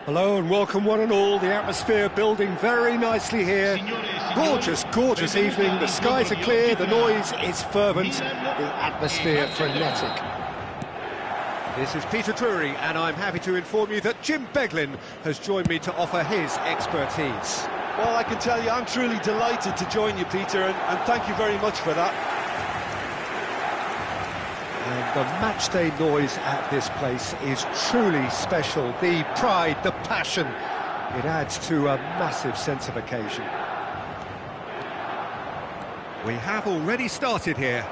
Hello and welcome one and all. The atmosphere building very nicely here. Gorgeous, gorgeous evening. The skies are clear, the noise is fervent, the atmosphere frenetic. This is Peter Drury and I'm happy to inform you that Jim Beglin has joined me to offer his expertise. Well, I can tell you I'm truly delighted to join you, Peter, and thank you very much for that. And the matchday noise at this place is truly special. The pride, the passion, it adds to a massive sense of occasion. We have already started here.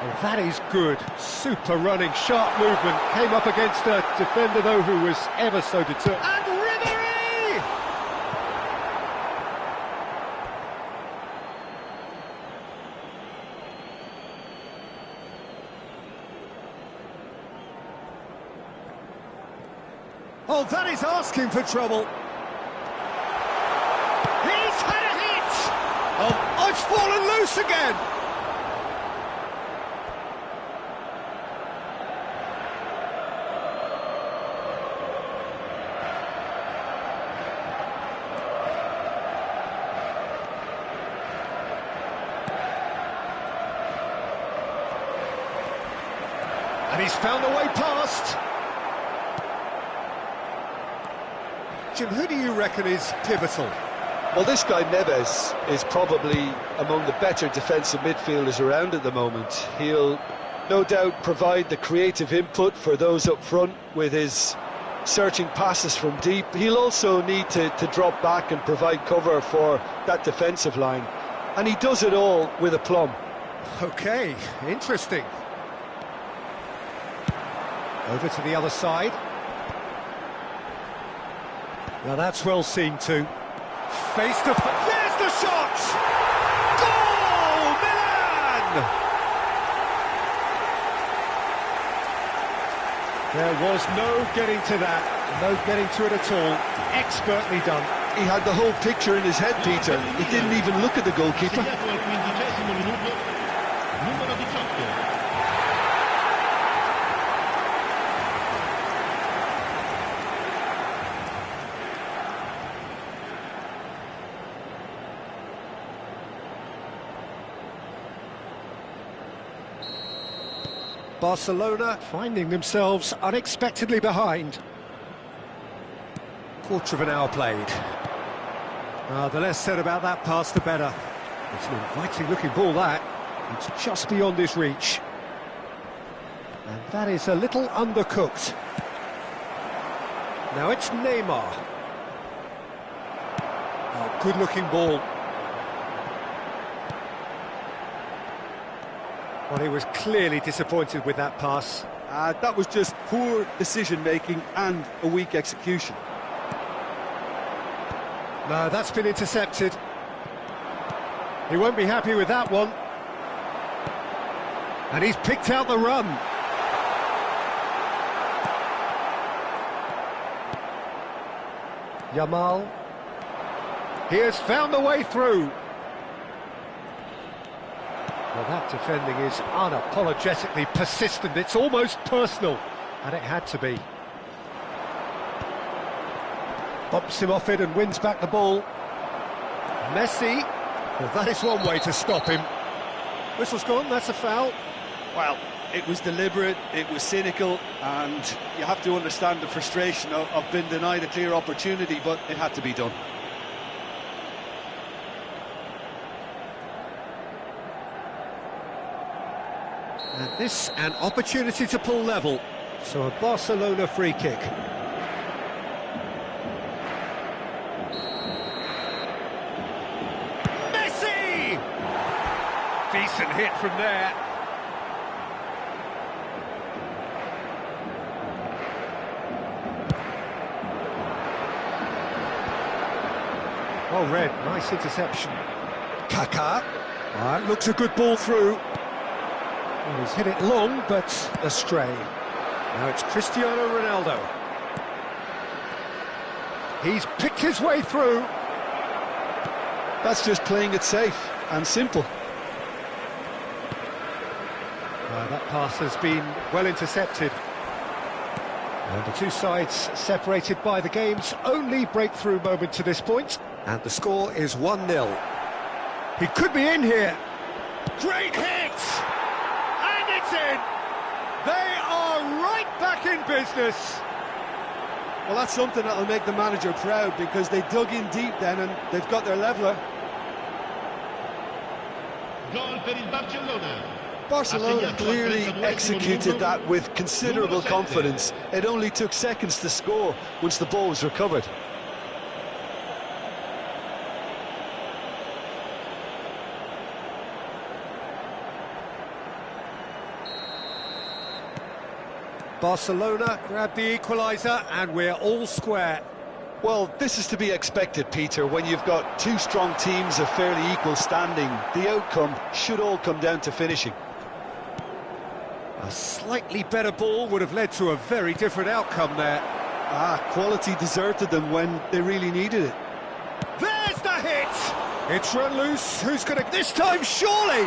Oh, that is good. Super running, sharp movement. Came up against a defender, though, who was ever so determined. And Ribery! Oh, that is asking for trouble. He's had a hit! Oh, it's fallen loose again! And he's found a way past. Jim, who do you reckon is pivotal? Well, this guy Neves is probably among the better defensive midfielders around at the moment. He'll no doubt provide the creative input for those up front with his searching passes from deep. He'll also need to drop back and provide cover for that defensive line. And he does it all with aplomb. OK, interesting. Over to the other side. Now that's well seen too. Face to face. There's the shot! Goal! Milan! There was no getting to that, no getting to it at all. Expertly done. He had the whole picture in his head, Peter. He didn't even look at the goalkeeper. Barcelona finding themselves unexpectedly behind. Quarter of an hour played. The less said about that pass, the better. It's an inviting looking ball, that. It's just beyond his reach. And that is a little undercooked. Now it's Neymar. Oh, good looking ball. Well, he was clearly disappointed with that pass. That was just poor decision-making and a weak execution. No, that's been intercepted. He won't be happy with that one. And he's picked out the run. Yamal. He has found a way through. Well, that defending is unapologetically persistent. It's almost personal, and it had to be. Bumps him off it and wins back the ball. Messi. Well, that is one way to stop him. Whistle's gone, that's a foul. Well, it was deliberate, it was cynical, and you have to understand the frustration of being denied a clear opportunity, but it had to be done. And this, an opportunity to pull level. So a Barcelona free kick. Messi! Decent hit from there. Well read, nice interception. Kaká. That looks a good ball through. Well, he's hit it long, but astray. Now it's Cristiano Ronaldo. He's picked his way through. That's just playing it safe and simple. That pass has been well intercepted. And the two sides separated by the game's only breakthrough moment to this point. And the score is 1-0. He could be in here. Great hit! And it's in! They are right back in business. Well, that's something that'll make the manager proud, because they dug in deep then and they've got their leveller. Gol per il Barcellona. Barcelona clearly executed that with considerable confidence. It only took seconds to score once the ball was recovered. Barcelona grab the equaliser and we're all square. Well, this is to be expected, Peter. When you've got two strong teams of fairly equal standing, the outcome should all come down to finishing. A slightly better ball would have led to a very different outcome there. Quality deserted them when they really needed it. There's the hit! It's run loose. Who's going to... This time, surely!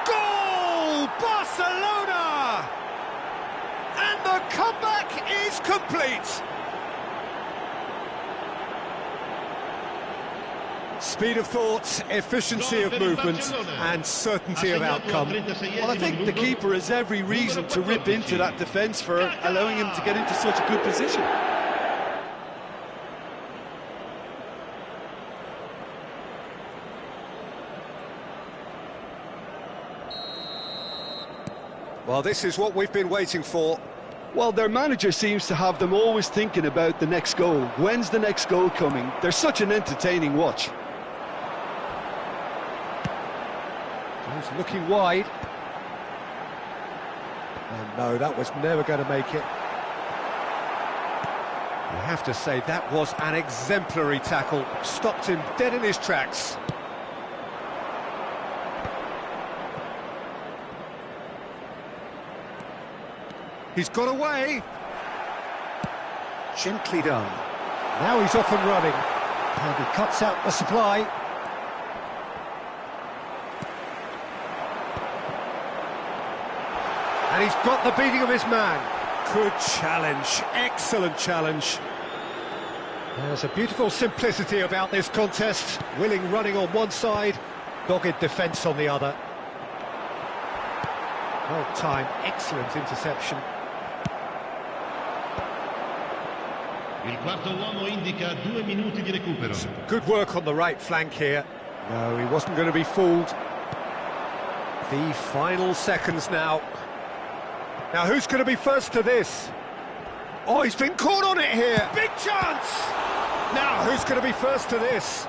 Goal! Barcelona! And the comeback is complete. Speed of thought, efficiency of movement, and certainty of outcome. Well, I think the keeper has every reason to rip into that defence for allowing him to get into such a good position. Well, this is what we've been waiting for. Well, their manager seems to have them always thinking about the next goal. When's the next goal coming? They're such an entertaining watch. He's looking wide. And no, that was never going to make it. You have to say that was an exemplary tackle. Stopped him dead in his tracks. He's got away. Gently done. Now he's off and running. And he cuts out the supply. And he's got the beating of his man. Good challenge. Excellent challenge. There's a beautiful simplicity about this contest. Willing running on one side, dogged defence on the other. Well timed, excellent interception. Il quarto uomo indica 2 minuti di recupero. Good work on the right flank here. No, he wasn't going to be fooled. The final seconds now. Now, who's going to be first to this? Oh, he's been caught on it here. Big chance! Now, who's going to be first to this?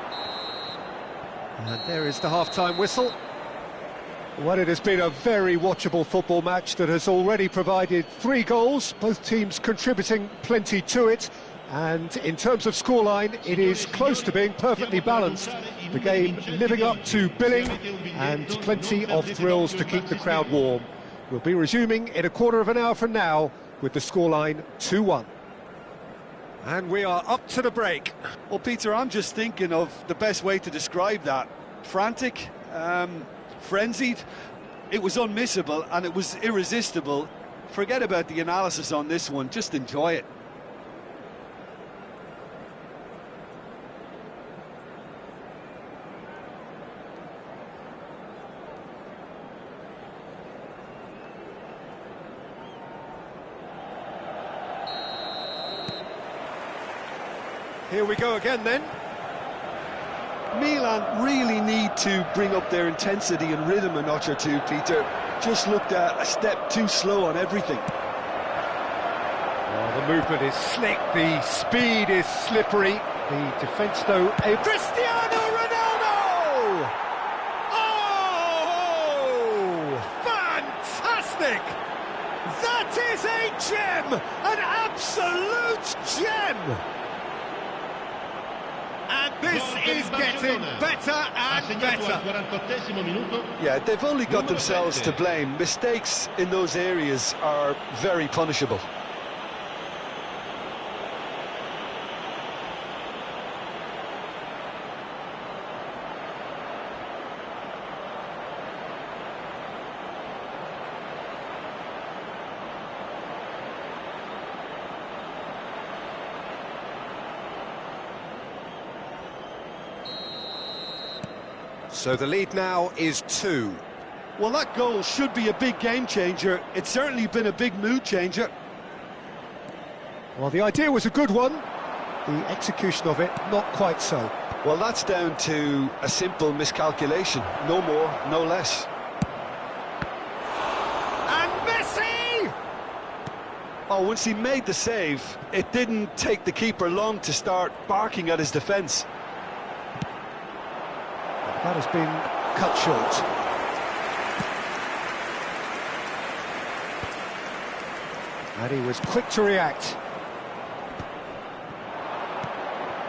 And there is the half-time whistle. Well, it has been a very watchable football match that has already provided 3 goals, both teams contributing plenty to it. And in terms of scoreline, it is close to being perfectly balanced. The game living up to billing and plenty of thrills to keep the crowd warm. We'll be resuming in a quarter of an hour from now with the scoreline 2-1. And we are up to the break. Well, Peter, I'm just thinking of the best way to describe that. Frantic, frenzied. It was unmissable and it was irresistible. Forget about the analysis on this one, just enjoy it. Here we go again then. Milan really need to bring up their intensity and rhythm a notch or two, Peter. Just looked a step too slow on everything. Oh, the movement is slick, the speed is slippery. The defence, though, Cristiano Ronaldo! Oh, fantastic! That is a gem, an absolute gem! And this is getting better and better. Yeah, they've only got themselves to blame. Mistakes in those areas are very punishable. So the lead now is 2. Well, that goal should be a big game changer. It's certainly been a big mood changer. Well, the idea was a good one. The execution of it, not quite so. Well, that's down to a simple miscalculation. No more, no less. And Messi! Oh, once he made the save, it didn't take the keeper long to start barking at his defence. That has been cut short. And he was quick to react.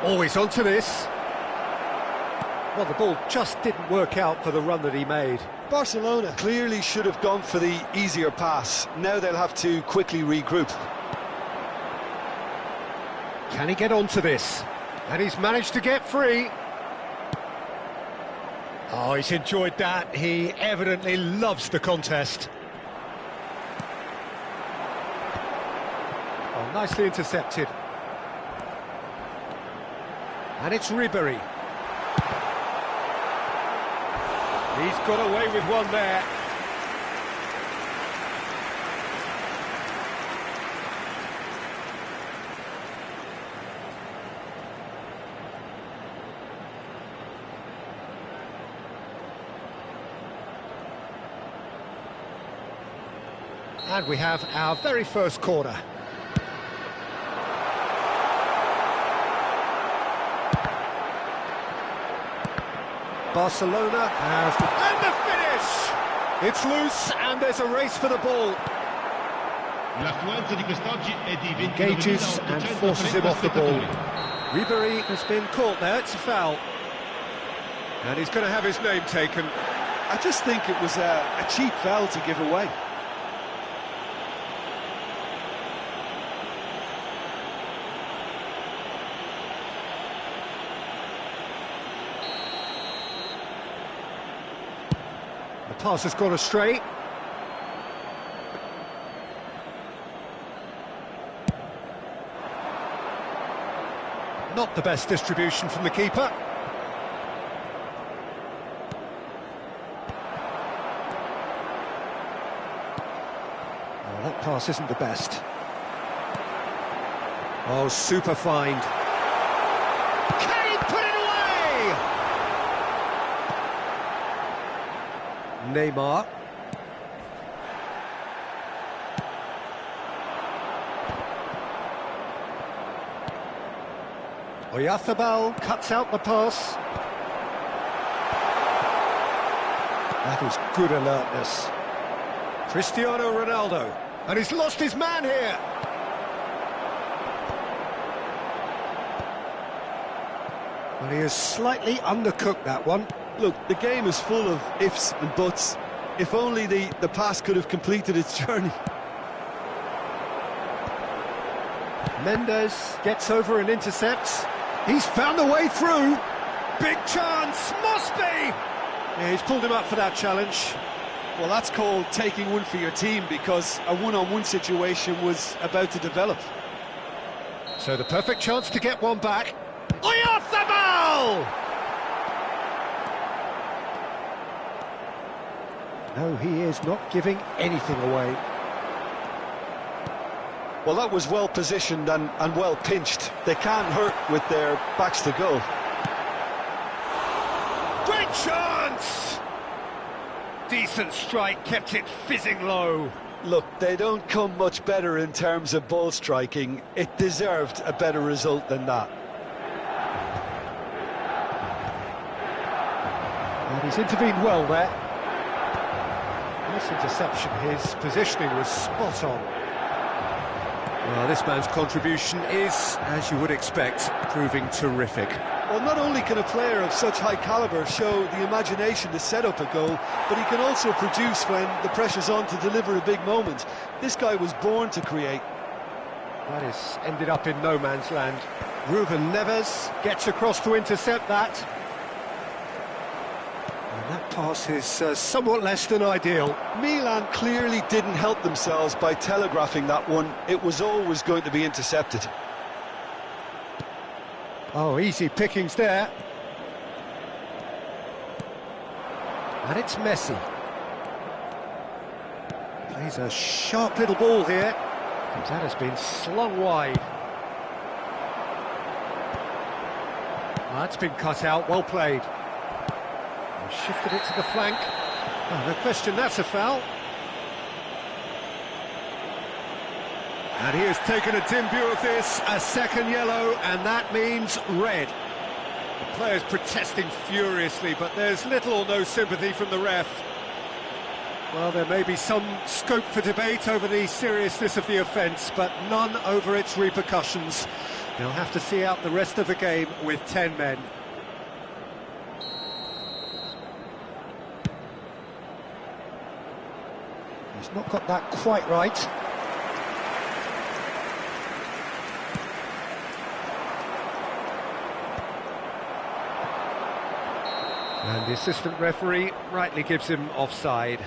Always onto this. Well, the ball just didn't work out for the run that he made. Barcelona clearly should have gone for the easier pass. Now they'll have to quickly regroup. Can he get onto this? And he's managed to get free. Oh, he's enjoyed that. He evidently loves the contest. Oh, nicely intercepted. And it's Ribery. He's got away with one there. And we have our very first corner. Barcelona have... And the finish! It's loose, and there's a race for the ball. L'affluenza di quest'oggi è di 29.840 Engages and forces him off the ball. spettatori. Ribery has been caught there, it's a foul. And he's going to have his name taken. I just think it was a cheap foul to give away. The pass has gone astray. Not the best distribution from the keeper. Oh, that pass isn't the best. Oh, super find. Can he put it away? Neymar. Oyarzabal cuts out the pass. That is good alertness. Cristiano Ronaldo. And he's lost his man here. Well, he has slightly undercooked that one. Look, the game is full of ifs and buts. If only the pass could have completed its journey. Mendes gets over and intercepts. He's found a way through. Big chance, must be! Yeah, he's pulled him up for that challenge. Well, that's called taking one for your team, because a one-on-one situation was about to develop. So the perfect chance to get one back. Oyarzabal! No, he is not giving anything away. Well, that was well positioned and well pinched. They can't hurt with their backs to goal. Great chance! Decent strike, kept it fizzing low. Look, they don't come much better in terms of ball striking. It deserved a better result than that. And he's intervened well there. Nice interception, his positioning was spot on. Well, this man's contribution is, as you would expect, proving terrific. Well, not only can a player of such high calibre show the imagination to set up a goal, but he can also produce when the pressure's on to deliver a big moment. This guy was born to create. That is ended up in no man's land. Ruben Neves gets across to intercept that. And that pass is somewhat less than ideal. Milan clearly didn't help themselves by telegraphing that one. It was always going to be intercepted. Oh, easy pickings there. And it's Messi. Plays a sharp little ball here. And that has been slung wide. That's been cut out, well played. And shifted it to the flank. Oh, no question, that's a foul. And he has taken a dim view of this, a second yellow, and that means red. The players protesting furiously, but there's little or no sympathy from the ref. Well, there may be some scope for debate over the seriousness of the offence, but none over its repercussions. They'll have to see out the rest of the game with 10 men. He's not got that quite right. And the assistant referee rightly gives him offside.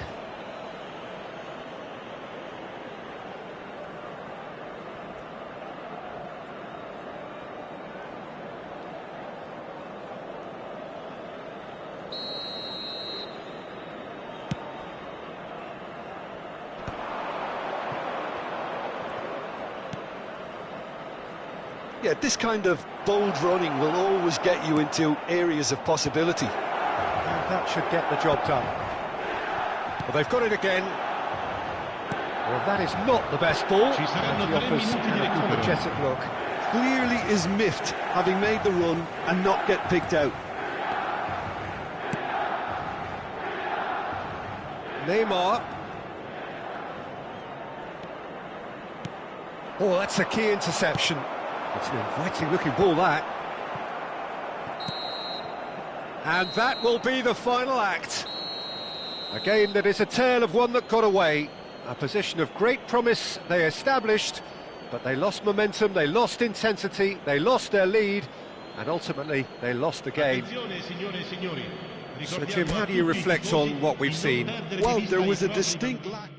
Yeah, this kind of bold running will always get you into areas of possibility. And that should get the job done. Well, they've got it again. Well, that is not the best ball. He offers an apologetic look. Clearly is miffed, having made the run and not get picked out. Neymar. Oh, that's a key interception. It's an inviting-looking ball, that. And that will be the final act. A game that is a tale of one that got away. A position of great promise they established, but they lost momentum, they lost intensity, they lost their lead, and ultimately they lost the game. So, Jim, how do you reflect on what we've seen? Well, there was a distinct lack.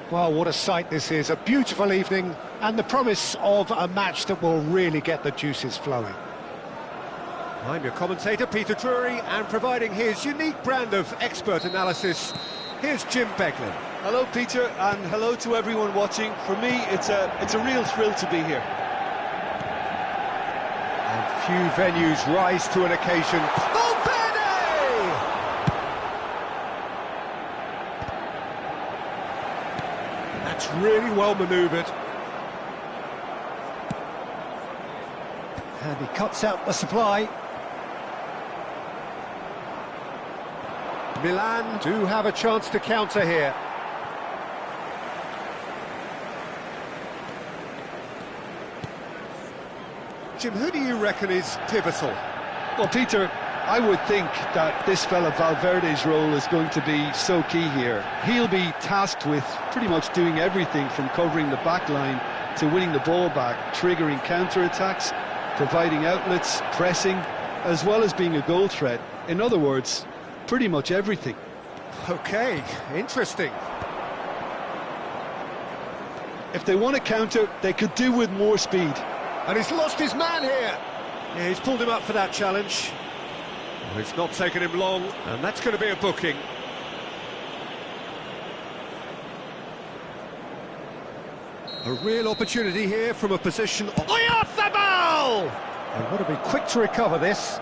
Well, what a sight this is, a beautiful evening and the promise of a match that will really get the juices flowing. I'm your commentator, Peter Drury, and providing his unique brand of expert analysis, here's Jim Beglin. Hello, Peter, and hello to everyone watching. For me, it's a real thrill to be here. And few venues rise to an occasion. Valverde! That's really well manoeuvred. And he cuts out the supply. Milan do have a chance to counter here. Jim, who do you reckon is pivotal? Well, Peter, I would think that this fella Valverde's role is going to be so key here. He'll be tasked with pretty much doing everything from covering the back line to winning the ball back, triggering counter-attacks, providing outlets, pressing, as well as being a goal threat. In other words, pretty much everything. Okay, interesting. If they want to counter, they could do with more speed. And he's lost his man here. Yeah, he's pulled him up for that challenge. It's not taken him long, and that's going to be a booking. A real opportunity here from a position of... Oyarzabal! They've got to be quick to recover this.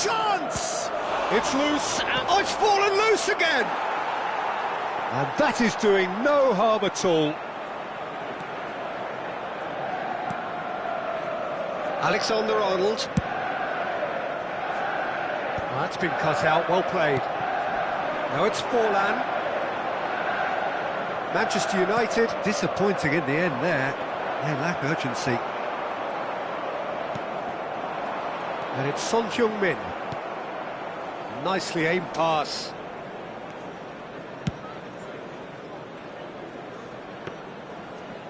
Chance! It's loose, and oh, it's fallen loose again! And that is doing no harm at all. Alexander-Arnold. Well, that's been cut out, well played. Now it's Forlan. Manchester United, disappointing in the end there. They lack urgency. And it's Son Heung-min. Nicely aimed pass.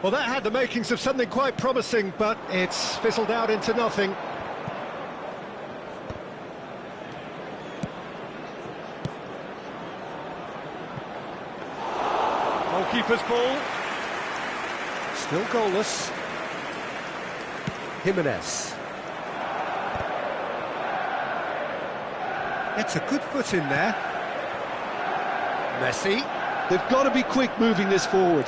Well, that had the makings of something quite promising, but it's fizzled out into nothing. Goalkeeper's ball. Still goalless. Jimenez. It's a good foot in there. Messi. They've got to be quick moving this forward.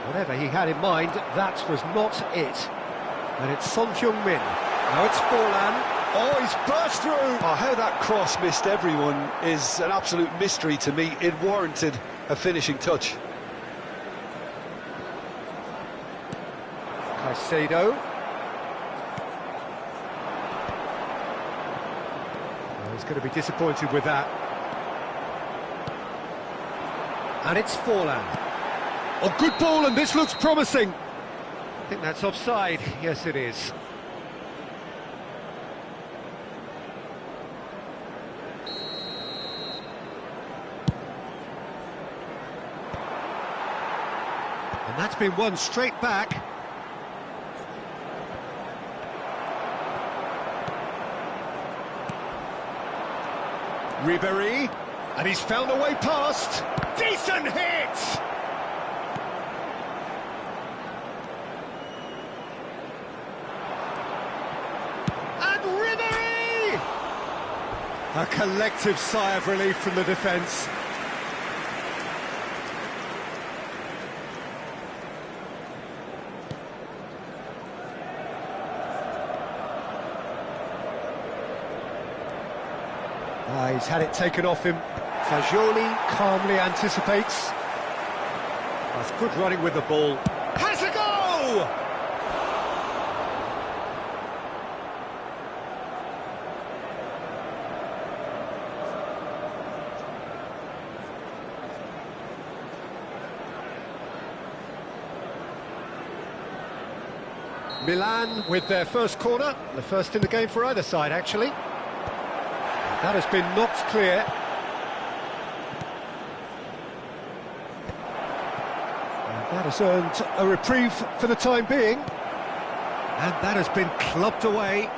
Whatever he had in mind, that was not it. And it's Son Heung-min. Now it's Forlan. Oh, he's burst through! Oh, how that cross missed everyone is an absolute mystery to me. It warranted a finishing touch. Caicedo. Oh, he's going to be disappointed with that. And it's Forlan. Oh, good ball, and this looks promising. I think that's offside. Yes, it is. And that's been won straight back. Ribéry, and he's found a way past. Decent hit! And Ribéry! A collective sigh of relief from the defence. He's had it taken off him. Fagioli calmly anticipates. That's good running with the ball. Has a go! Milan with their first corner, the first in the game for either side, actually. That has been knocked clear. And that has earned a reprieve for the time being. And that has been clubbed away.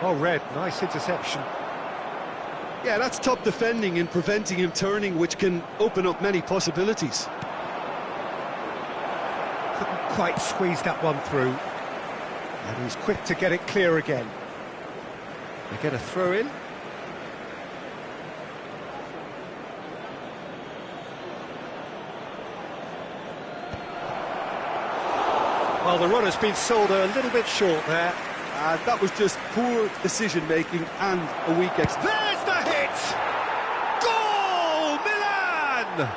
Oh, Red, nice interception. Yeah, that's top defending and preventing him turning, which can open up many possibilities. Couldn't quite squeeze that one through. And he's quick to get it clear again. They get a throw in. Well, the run has been sold a little bit short there. And that was just poor decision-making and a weak execution. There's the hit! Goal! Milan!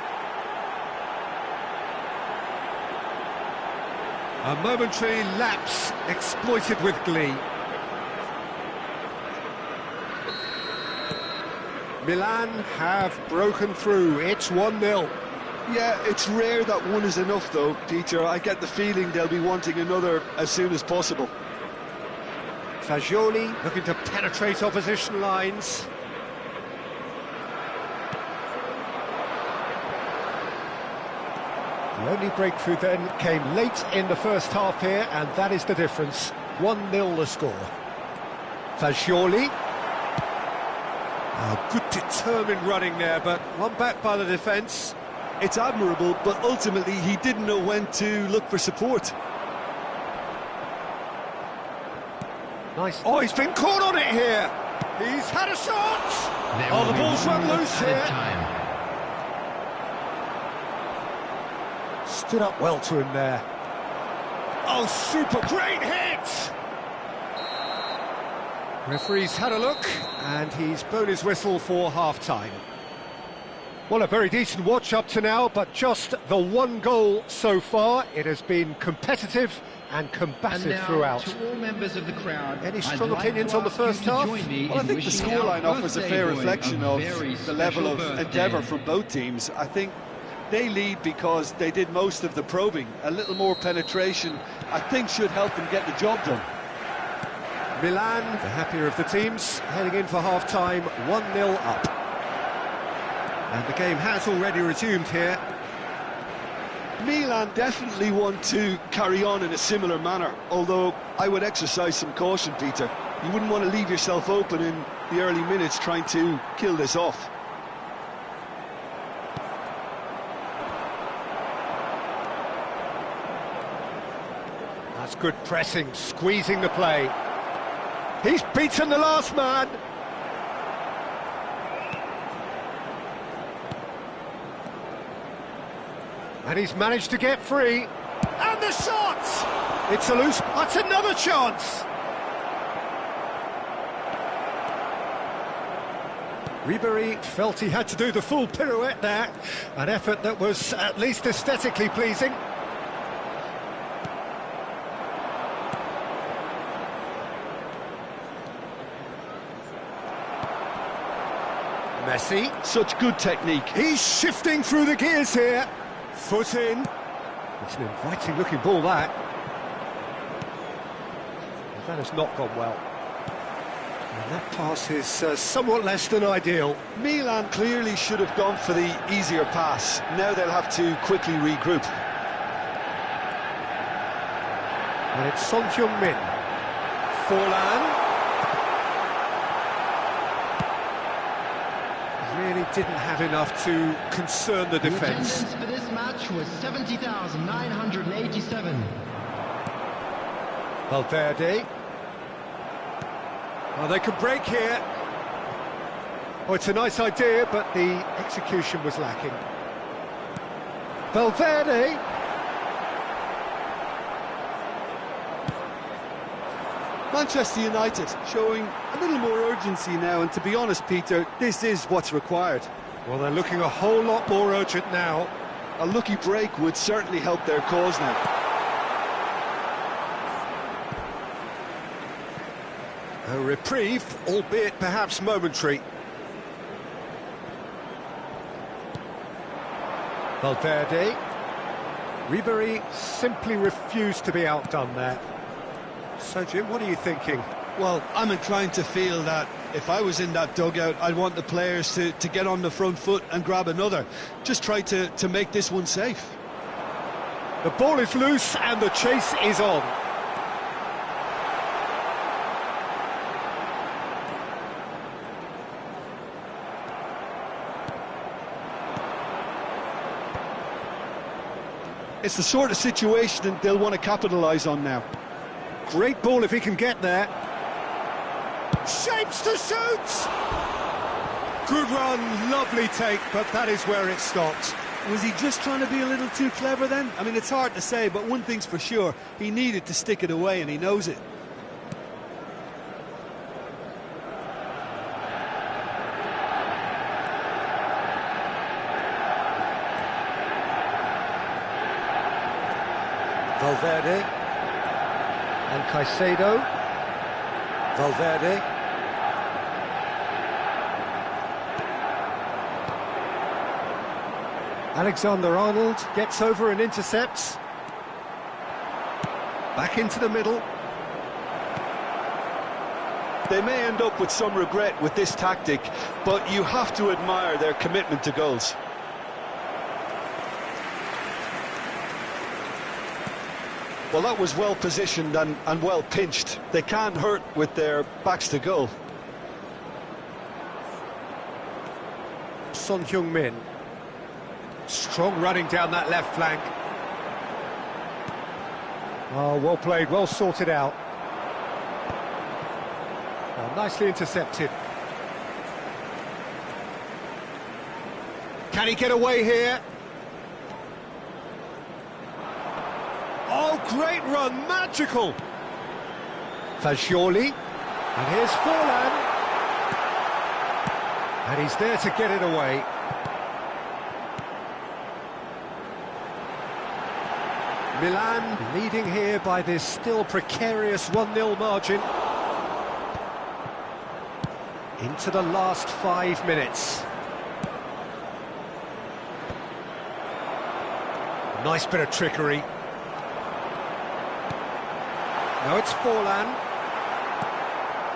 A momentary lapse exploited with glee. Milan have broken through. It's 1-0. Yeah, it's rare that one is enough, though, Peter. I get the feeling they'll be wanting another as soon as possible. Fagioli looking to penetrate opposition lines. The only breakthrough then came late in the first half here, and that is the difference. 1-0 the score. Fagioli. Oh, good determined running there, but one back by the defence. It's admirable, but ultimately he didn't know when to look for support. Nice. Oh, he's been caught on it here. He's had a shot. Oh, the ball's run loose here. Stood up well to him there. Oh, super great hit. Referee's had a look, and he's blown his whistle for half-time. Well, a very decent watch up to now, but just the one goal so far. It has been competitive and combative throughout. To all members of the crowd, any strong opinions on the first half? Well, I think the scoreline offers a fair reflection of the level of endeavour from both teams. I think they lead because they did most of the probing. A little more penetration, I think, should help them get the job done. Milan, the happier of the teams, heading in for half-time, 1-0 up. And the game has already resumed here. Milan definitely want to carry on in a similar manner, although I would exercise some caution, Peter. You wouldn't want to leave yourself open in the early minutes trying to kill this off. That's good pressing, squeezing the play. He's beaten the last man. And he's managed to get free. And the shot! It's a loose... That's another chance! Ribery felt he had to do the full pirouette there. An effort that was at least aesthetically pleasing. Messi. Such good technique. He's shifting through the gears here. Foot in. It's an inviting looking ball, that. That has not gone well. And that pass is somewhat less than ideal. Milan clearly should have gone for the easier pass. Now they'll have to quickly regroup. And it's Son Heung-min. Forlan. Really didn't have enough to concern the defence. The attendance for this match was 70,987. Valverde. Oh, they could break here. Oh, it's a nice idea, but the execution was lacking. Valverde. Manchester United showing a little more urgency now, and to be honest, Peter, this is what's required. Well, they're looking a whole lot more urgent now. A lucky break would certainly help their cause now. A reprieve, albeit perhaps momentary. Valverde. Ribery simply refused to be outdone there. So, Jim, what are you thinking? Well, I'm inclined to feel that if I was in that dugout, I'd want the players to get on the front foot and grab another. Just try to make this one safe. The ball is loose and the chase is on. It's the sort of situation that they'll want to capitalise on now. Great ball if he can get there. Shapes to shoot! Good run, lovely take, but that is where it stopped. Was he just trying to be a little too clever then? I mean, it's hard to say, but one thing's for sure, he needed to stick it away and he knows it. Valverde and Caicedo. Valverde. Alexander-Arnold gets over and intercepts. Back into the middle. They may end up with some regret with this tactic, but you have to admire their commitment to goals. Well, that was well positioned and well pinched. They can't hurt with their backs to goal. Son Heung-min. Strong running down that left flank. Oh, well played, well sorted out. Oh, nicely intercepted. Can he get away here? Oh, great run, magical! Fagioli, and here's Forlan. And he's there to get it away. Milan leading here by this still precarious 1-0 margin. Into the last 5 minutes. Nice bit of trickery. Now it's Forlan.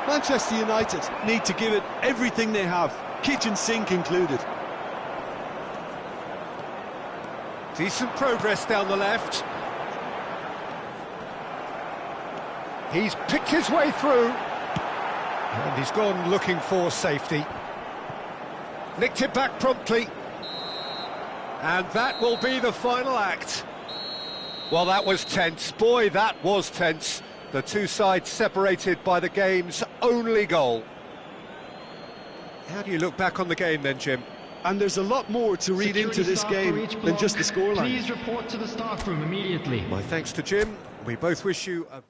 Manchester United need to give it everything they have, kitchen sink included. Decent progress down the left. He's picked his way through. And he's gone looking for safety. Nicked it back promptly. And that will be the final act. Well, that was tense. Boy, that was tense. The two sides separated by the game's only goal. How do you look back on the game then, Jim? And there's a lot more to read into this game than just the scoreline. Please report to the staff room immediately. My thanks to Jim. We both wish you a...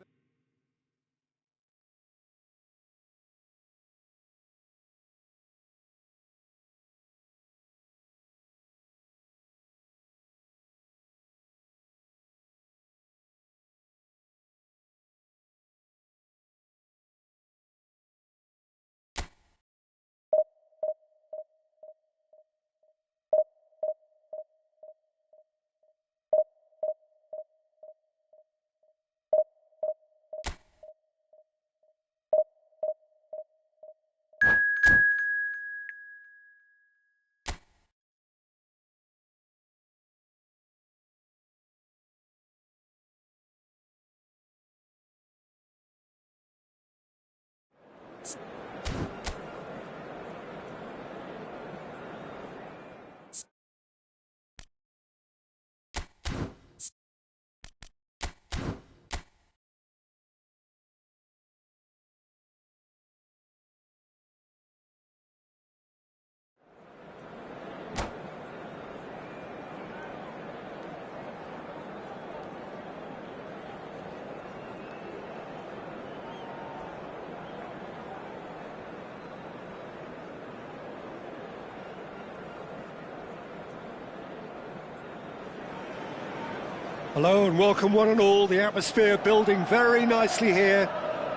Hello and welcome one and all. The atmosphere building very nicely here.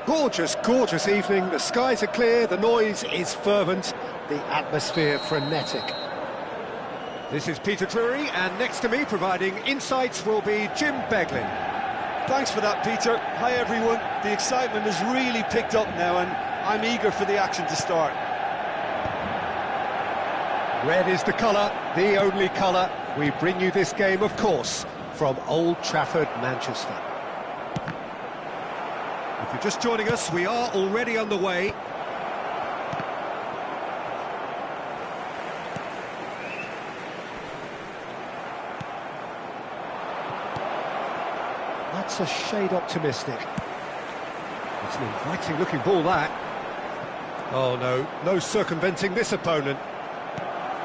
Gorgeous, gorgeous evening. The skies are clear, the noise is fervent, the atmosphere frenetic. This is Peter Drury, and next to me providing insights will be Jim Beglin. Thanks for that, Peter. Hi, everyone. The excitement has really picked up now, and I'm eager for the action to start. Red is the colour, the only colour. We bring you this game, of course, from Old Trafford, Manchester. If you're just joining us, we are already underway. a shade optimistic. It's an inviting looking ball, that. Oh no, no circumventing this opponent.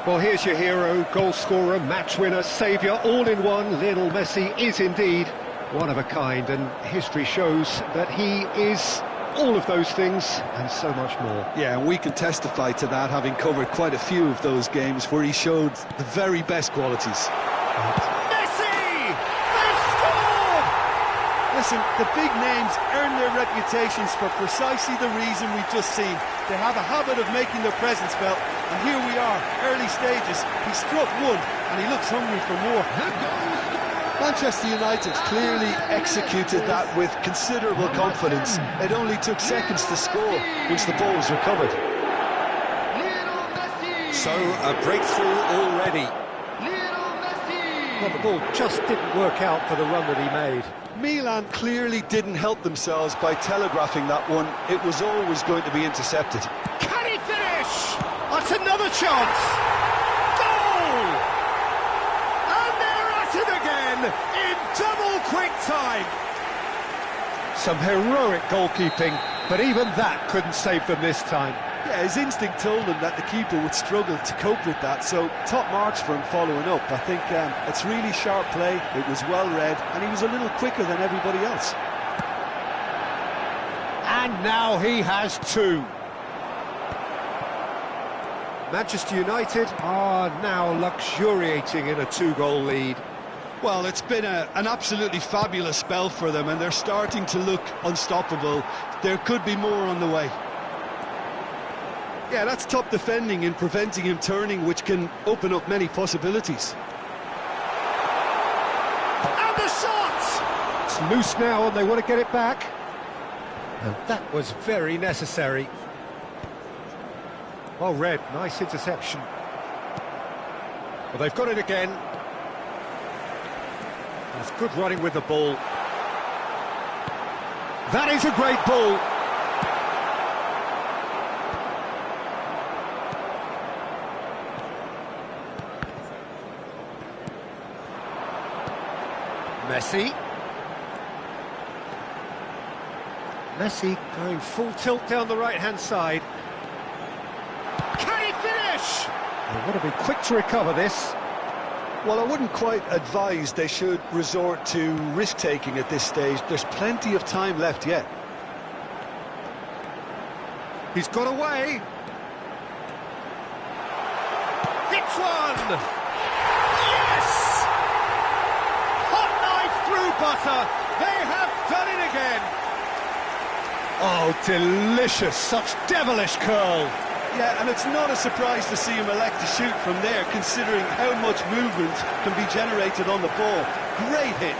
Well, here's your hero, goal scorer, match winner, saviour, all in one. Lionel Messi is indeed one of a kind, and history shows that he is all of those things and so much more. Yeah, and we can testify to that, having covered quite a few of those games where he showed the very best qualities. Messi! They've scored! Listen, the big names earn their reputations for precisely the reason we've just seen. They have a habit of making their presence felt, and here we are, early stages. He struck one, and he looks hungry for more. Manchester United clearly executed that with considerable confidence. It only took seconds to score once the ball was recovered. So, a breakthrough already. Well, the ball just didn't work out for the run that he made. Milan clearly didn't help themselves by telegraphing that one. It was always going to be intercepted. Can he finish? That's another chance. Goal! And they're at it again in double quick time. Some heroic goalkeeping, but even that couldn't save them this time. Yeah, his instinct told him that the keeper would struggle to cope with that, so top marks for him following up. I think it's really sharp play, it was well read, and he was a little quicker than everybody else. And now he has two. Manchester United are now luxuriating in a two-goal lead. Well, it's been an absolutely fabulous spell for them, and they're starting to look unstoppable. There could be more on the way. Yeah, that's top defending and preventing him turning, which can open up many possibilities. And the shot! It's loose now and they want to get it back. And that was very necessary. Well read, nice interception. Well, they've got it again. That's good running with the ball. That is a great ball. Messi. Messi going full tilt down the right-hand side. Can he finish? They've got to be quick to recover this. Well, I wouldn't quite advise they should resort to risk-taking at this stage. There's plenty of time left yet. He's got away. Hits one! Yes! Hot knife through butter. They have done it again. Oh, delicious. Such devilish curl. Yeah, and it's not a surprise to see him elect to shoot from there, considering how much movement can be generated on the ball. Great hit.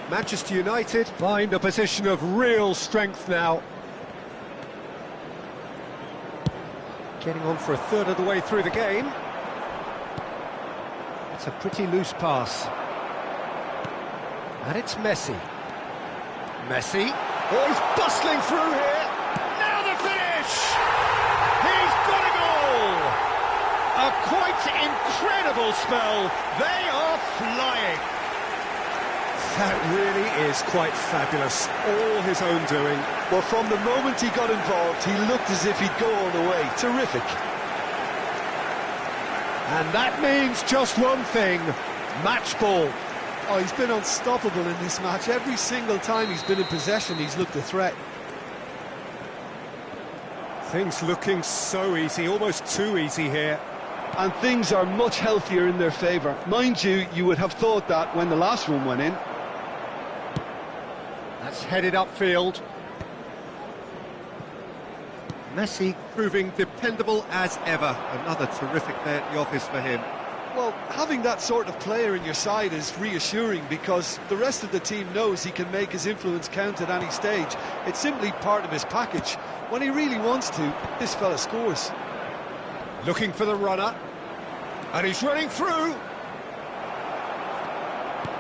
Manchester United find a position of real strength now. Getting on for a third of the way through the game. It's a pretty loose pass. And it's Messi. Messi. Oh, he's bustling through here. Now the finish! He's got a goal! A quite incredible spell. They are flying. That really is quite fabulous, all his own doing. Well, from the moment he got involved, he looked as if he'd go all the way. Terrific. And that means just one thing, match ball. Oh, he's been unstoppable in this match. Every single time he's been in possession, he's looked a threat. Things looking so easy, almost too easy here. And things are much healthier in their favour. Mind you, you would have thought that when the last one went in. That's headed upfield. Messi proving dependable as ever. Another terrific day at the office for him. Well, having that sort of player in your side is reassuring because the rest of the team knows he can make his influence count at any stage. It's simply part of his package. When he really wants to, this fella scores. Looking for the runner. And he's running through.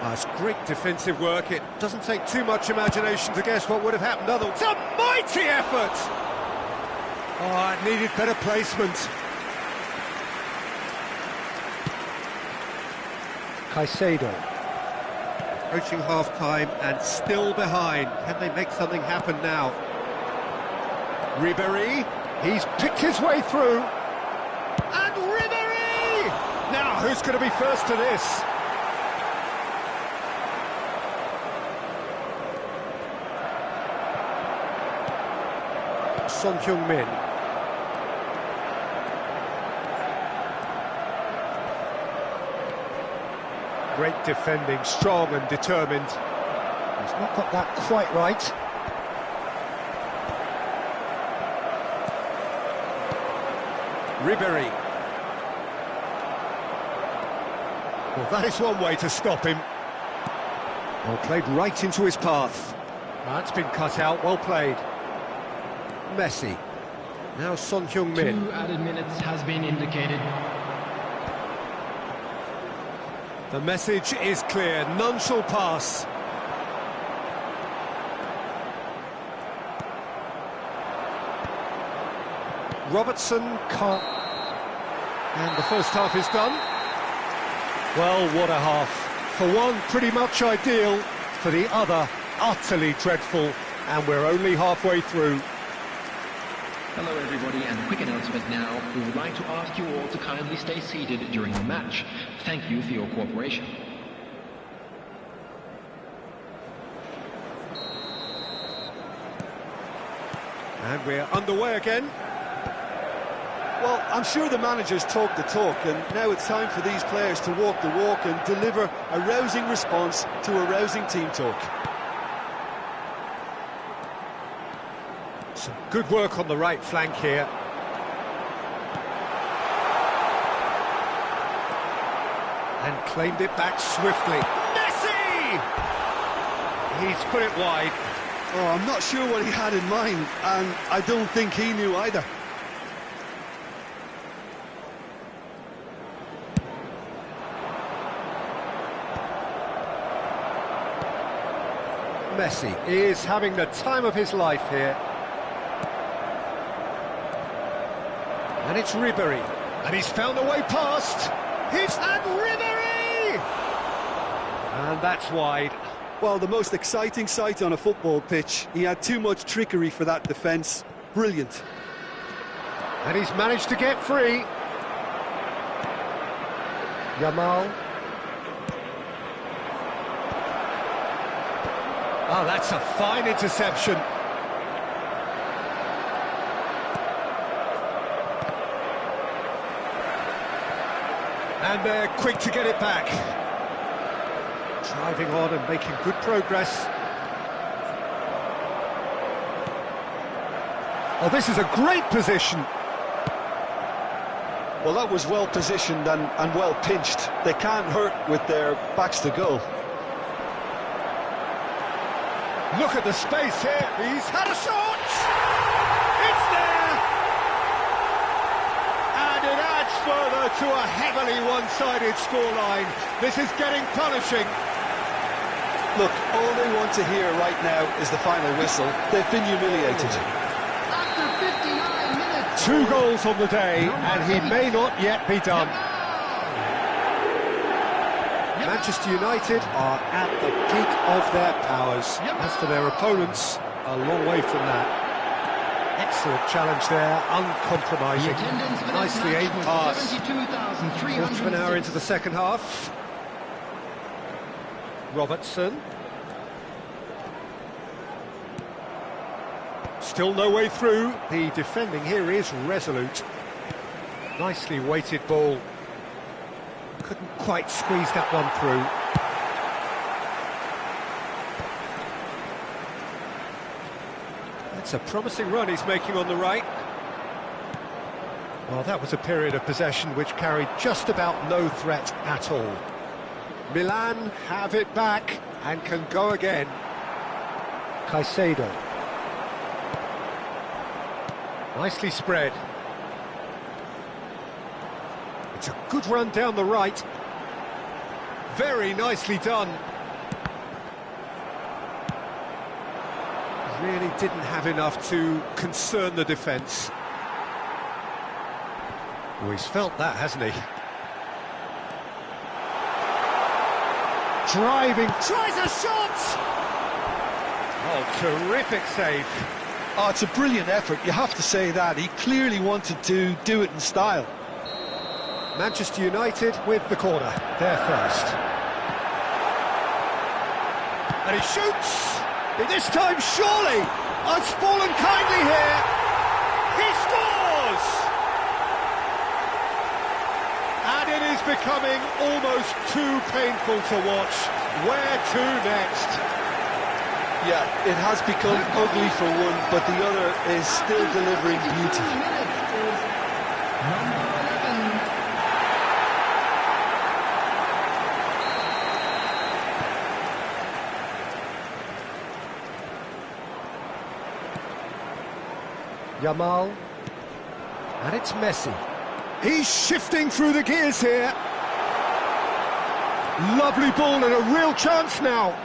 That's great defensive work. It doesn't take too much imagination to guess what would have happened otherwise. It's a mighty effort! Oh, it needed better placement. Caicedo. Approaching half-time and still behind. Can they make something happen now? Ribéry. He's picked his way through. And Ribéry! Now, who's going to be first to this? Son Heung-min. Great defending, strong and determined. He's not got that quite right. Ribéry. Well, that is one way to stop him. Well, played right into his path. That's been cut out, well played. Messi. Now Son Heung-min. 2 added minutes has been indicated. The message is clear, none shall pass. Robertson can't... And the first half is done. Well, what a half. For one, pretty much ideal. For the other, utterly dreadful. And we're only halfway through. Hello everybody, and a quick announcement now. We would like to ask you all to kindly stay seated during the match. Thank you for your cooperation. And we're underway again. Well, I'm sure the managers talk the talk, and now it's time for these players to walk the walk and deliver a rousing response to a rousing team talk. Some good work on the right flank here. And claimed it back swiftly. Messi! He's put it wide. Oh, I'm not sure what he had in mind, and I don't think he knew either. Messi is having the time of his life here. And it's Ribéry. And he's found a way past. It's and Ribéry! And that's wide. Well, the most exciting sight on a football pitch. He had too much trickery for that defence. Brilliant. And he's managed to get free. Yamal. Oh, that's a fine interception. And they're quick to get it back. Driving on and making good progress. Oh, this is a great position. Well, that was well positioned and well pinched. They can't hurt with their backs to goal. Look at the space here. He's had a shot. It's there. And it adds further to a heavily one-sided scoreline. This is getting punishing. Look, all they want to hear right now is the final whistle. They've been humiliated. After 59 minutes... 2 goals on the day, and he may not yet be done. Manchester United are at the peak of their powers. As for their opponents, a long way from that. Excellent challenge there, uncompromising. Nicely aimed pass. Quarter of an hour into the second half. Robertson. Still no way through. The defending here is resolute. Nicely weighted ball. Couldn't quite squeeze that one through. That's a promising run he's making on the right. Well, that was a period of possession which carried just about no threat at all. Milan have it back and can go again. Caicedo. good run down the right. Very nicely done. Really didn't have enough to concern the defence. Oh, he's felt that, hasn't he? Driving, tries a shot! Oh, terrific save. Oh, it's a brilliant effort, you have to say that. He clearly wanted to do it in style. Manchester United with the corner, there first. And he shoots! This time, surely, has fallen kindly here. He scores! And it is becoming almost too painful to watch. Where to next? Yeah, it has become ugly for one, but the other is still delivering beauty. Yamal, and it's Messi. He's shifting through the gears here. Lovely ball and a real chance now.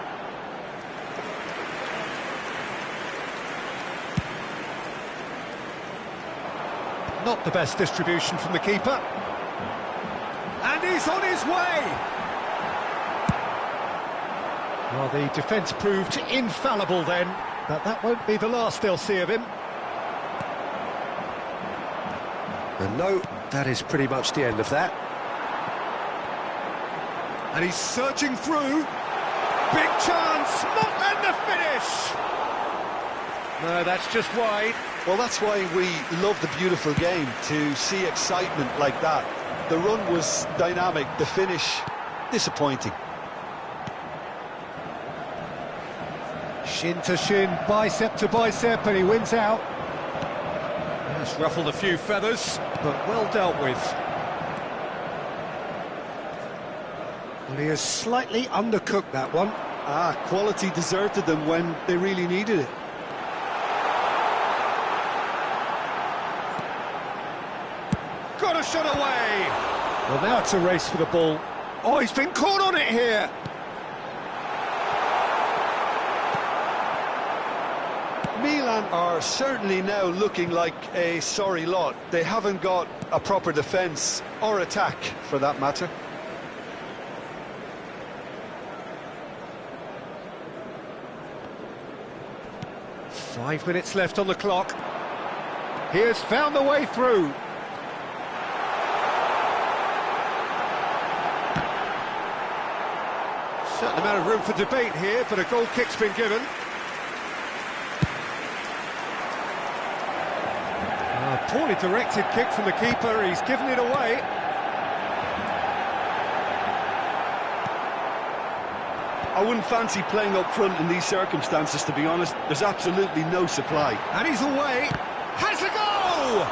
Not the best distribution from the keeper. And he's on his way. Well, the defence proved infallible then, but that won't be the last they'll see of him. And no, that is pretty much the end of that. And he's surging through. Big chance, not and the finish! No, that's just wide. Well, that's why we love the beautiful game, to see excitement like that. The run was dynamic, the finish disappointing. Shin to shin, bicep to bicep, and he wins out. That's ruffled a few feathers, but well dealt with. Well, he has slightly undercooked that one. Quality deserted them when they really needed it. Got a shot away! Well, now it's a race for the ball. Oh, he's been caught on it here! Milan are certainly now looking like a sorry lot. They haven't got a proper defence, or attack, for that matter. Five minutes left on the clock. He has found the way through. Certain amount of room for debate here, but a goal kick's been given. Poorly directed kick from the keeper, he's given it away. I wouldn't fancy playing up front in these circumstances, to be honest. There's absolutely no supply. And he's away. Has a goal!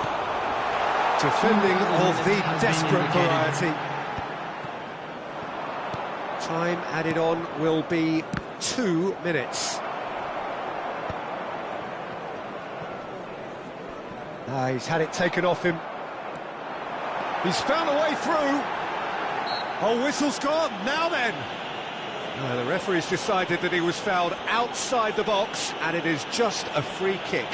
Defending of the desperate variety. Time added on will be 2 minutes. He's had it taken off him. He's found a way through. Oh, whistle's gone. Now then. The referee's decided that he was fouled outside the box, and it is just a free kick.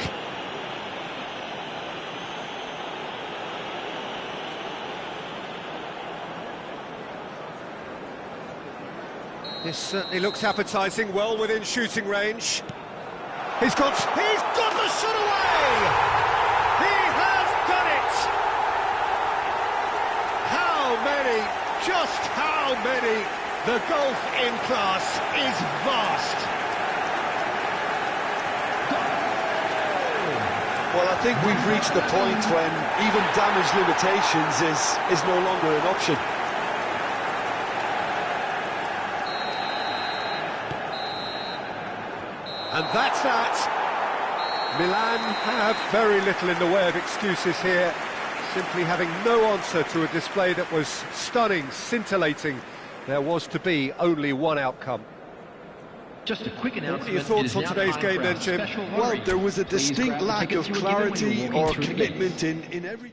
This certainly looks appetising, well within shooting range. He's got the shot away! He has done it! How many, just how many? The gulf in class is vast. Well, I think we've reached the point when even damage limitations is no longer an option. And that's that. Milan have very little in the way of excuses here, simply having no answer to a display that was stunning, scintillating. There was to be only one outcome. Just a quick announcement. What are your thoughts on today's game then, Jim? Well, there was a distinct lack of clarity or commitment in every...